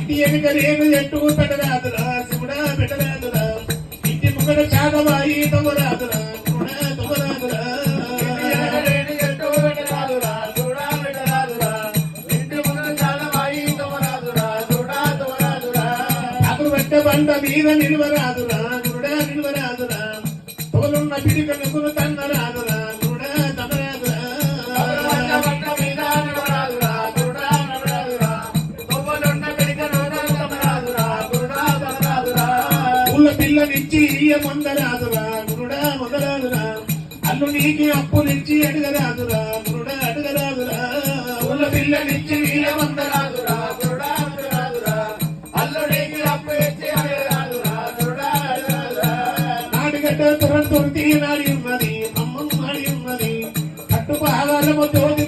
ఇంటి ఎనుక రేగు చెట్టు పెట్టరాదురా శివుడా పెట్టరాదురా ఇంటి ముంగడ చాగవాయి తమరాదురా శివుడా తమరాదురా అప్పుడు పెట్ట బండ మీద నిలువరాదురా గురుడా నిలువరాదురా తోలున్న పిడిక నువ్వులు తన్నరాదురా గురుడా తమరాదురా ఊళ్ళ పిల్లనిచ్చి మందరాదురా గురుడా మొదలాదురా అల్లు నీకి అప్పులిచ్చి అడగరాదురా గురుడా అడగరాదురా ఊళ్ళ పిల్లనిచ్చి మందరాదురా గురుడా అడగరాదురా అల్లు నీకి అప్పు ఇచ్చి అడగరాదురా గురుడా అడగరాదురా నాడిగడ్డ తొరతి నాడి ఉన్నది అమ్మమ్మ నాడి ఉన్నది కట్టు భాగాలము తోటి